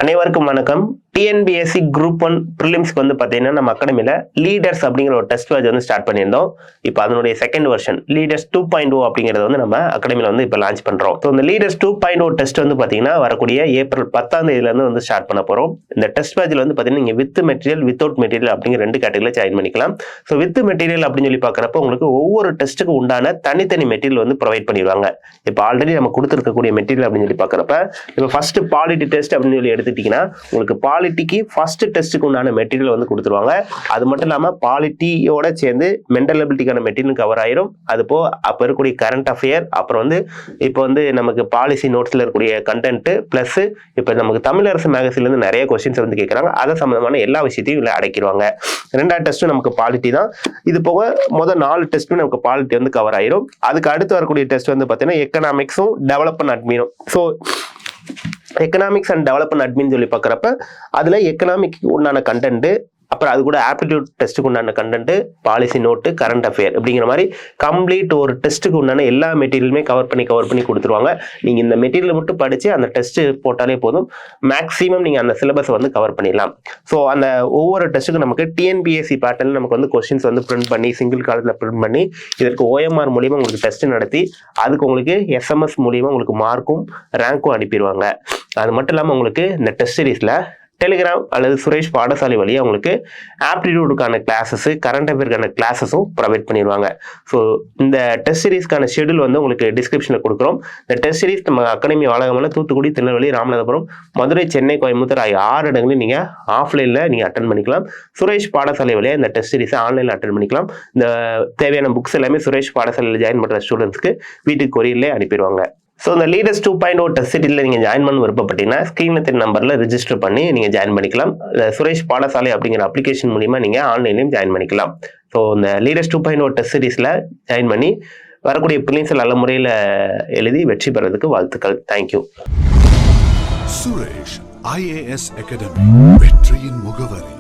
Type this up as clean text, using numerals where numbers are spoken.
அனைவருக்கும் வணக்கம். TNPSC group 1 ப்ரிலிம்ஸ்க்கு வந்து பார்த்தீங்கன்னா நம்ம அகாடமியில் லீடர்ஸ் அப்படிங்கிற ஒரு டெஸ்ட் பேட்ச் வந்து ஸ்டார்ட் பண்ணியிருந்தோம். இப்போ அதனுடைய செகண்ட் வெர்ஷன் லீடர்ஸ் 2.0 அப்படிங்கிறத வந்து நம்ம அகாடமியில் வந்து இப்போ லான்ச் பண்ணுறோம். ஸோ இந்த லீடர்ஸ் 2.0 டெஸ்ட் வந்து பார்த்தீங்கன்னா வரக்கூடிய ஏப்ரல் 10ஆம் தேதியிலேருந்து வந்து ஸ்டார்ட் பண்ண போகிறோம். இந்த டெஸ்ட் பேட்சில் வந்து பார்த்தீங்கன்னா நீங்கள் வித் மெட்டீரியல் வித்தவுட் மெட்டீரியல் அப்படிங்கிற 2 கேட்டகரியில் ஜாயின் பண்ணிக்கலாம். ஸோ வித் மெட்டீரியல் அப்படின்னு சொல்லி பார்க்குறப்ப உங்களுக்கு ஒவ்வொரு டெஸ்ட்டுக்கு உண்டான தனித்தனி மெட்டீரியல் வந்து ப்ரொவைட் பண்ணிடுவாங்க. இப்போ ஆல்ரெடி நம்ம கொடுத்துருக்கக்கூடிய மெட்டீரியல் அப்படின்னு சொல்லி பார்க்குறப்ப இப்போ ஃபர்ஸ்ட் பாலிட்டி டெஸ்ட் அப்படின்னு சொல்லி எடுத்துட்டீங்கன்னா உங்களுக்கு பாலிட்டிக்கு ஃபர்ஸ்ட் டெஸ்ட்டுக்கு உண்டான மெட்டீரியல் வந்து கொடுத்துருவாங்க. அது மட்டும் இல்லாமல் பாலிட்டியோட சேர்ந்து மென்டல் எபிலிட்டிக்கான மெட்டீரியல் கவர் ஆயிரும். அது போ அப்போ இருக்கக்கூடிய கரண்ட் அஃபேர், அப்புறம் வந்து இப்போ வந்து நமக்கு பாலிசி நோட்ஸில் இருக்கக்கூடிய கண்டென்ட் ப்ளஸ் இப்போ நமக்கு தமிழரசு மேகசின்லேருந்து நிறைய கொஸ்டின்ஸ் வந்து கேட்குறாங்க. அதை சம்மந்தமான எல்லா விஷயத்தையும் இல்லை அடைக்கிடுவாங்க. 2வது டெஸ்ட்டும் நமக்கு பாலிட்டி தான். இது போக முதல் 4 டெஸ்ட்டுமே நமக்கு பாலிட்டி வந்து கவர் ஆயிரும். அதுக்கு அடுத்து வரக்கூடிய டெஸ்ட் வந்து பார்த்தீங்கன்னா எக்கனாமிக்ஸும் டெவலப்மெண்ட் அட்மினும். So economics and development admin சொல்லி பார்க்குறப்ப அதில் எக்கனாமிக் உண்டான கண்டென்ட், அப்புறம் அது கூட ஆப்டிடியூட் டெஸ்ட்டுக்கு உண்டான content, policy note, current affair அப்படிங்கிற மாதிரி கம்ப்ளீட் ஒரு டெஸ்ட்டுக்கு உண்டான எல்லா மெட்டீரியலுமே கவர் பண்ணி கொடுத்துருவாங்க. நீங்கள் இந்த மெட்டீரியல் மட்டும் படித்து அந்த டெஸ்ட்டு போட்டாலே போதும். மேக்ஸிமம் நீங்கள் அந்த சிலபஸை வந்து கவர் பண்ணிடலாம். ஸோ அந்த ஒவ்வொரு டெஸ்ட்டுக்கும் நமக்கு டிஎன்பிஎஸ்சி பேட்டர்னில் நமக்கு வந்து கொஸ்டின்ஸ் வந்து பிரிண்ட் பண்ணி சிங்கிள் காலத்தில் பிரிண்ட் பண்ணி இதற்கு OMR மூலியமாக உங்களுக்கு டெஸ்ட் நடத்தி அதுக்கு உங்களுக்கு SMS மூலியமாக உங்களுக்கு மார்க்கும் ரேங்க்கும் அனுப்பிடுவாங்க. அது மட்டும் இல்லாமல் உங்களுக்கு இந்த டெஸ்ட் சீரீஸில் டெலிகிராம் அல்லது சுரேஷ் பாடசாலை வழியாக உங்களுக்கு ஆப்டிடியூடுக்கான கிளாஸஸ், கரண்ட் அஃபேருக்கான கிளாஸஸும் ப்ரொவைட் பண்ணிடுவாங்க. ஸோ இந்த டெஸ்ட் சீரீஸ்க்கான ஷெடியூல் வந்து உங்களுக்கு டிஸ்கிரிப்ஷனில் கொடுக்குறோம். இந்த டெஸ்ட் சீரீஸ் நம்ம அகாடமி வாழகமான தூத்துக்குடி, திருநெல்வேலி, ராமநாதபுரம், மதுரை, சென்னை, கோயம்புத்தூர் ஆகிய 6 இடங்களையும் நீங்கள் ஆஃப்லைனில் நீங்கள் அட்டன் பண்ணிக்கலாம். சுரேஷ் பாடசாலை வழியாக இந்த டெஸ்ட் சீரீஸை ஆன்லைனில் அட்டன் பண்ணிக்கலாம். இந்த தேவையான புக்ஸ் எல்லாமே சுரேஷ் பாடசாலையில் ஜாயின் பண்ணுற ஸ்டூடெண்ட்ஸ்க்கு வீட்டுக்கு கொரியர்லேயே அனுப்பிடுவாங்க. ஸோ இந்த லீடர்ஸ் 2.0 டெஸ்ட் சீரீஸில் நீங்கள் ஜாயின் பண்ண விருப்பப்பட்டீங்கன்னா ஸ்க்ரீனில் தெரிய நம்பரில் ரிஜிஸ்டர் பண்ணி நீங்கள் ஜாயின் பண்ணிக்கலாம். சுரேஷ் பாடசாலை அப்படிங்கிற அப்ளிகேஷன் மூலிமா நீங்கள் ஆன்லைன்லையும் ஜாயின் பண்ணிக்கலாம். ஸோ இந்த லீடர்ஸ் 2.0 டெஸ்ட் சீரீஸில் ஜாயின் பண்ணி வரக்கூடிய ப்ரிலிம்ஸை நல்ல முறையில் எழுதி வெற்றி பெறதுக்கு வாழ்த்துக்கள். தேங்க்யூ. சுரேஷ் IAS அகாடமி, வெற்றியின் முகவரி.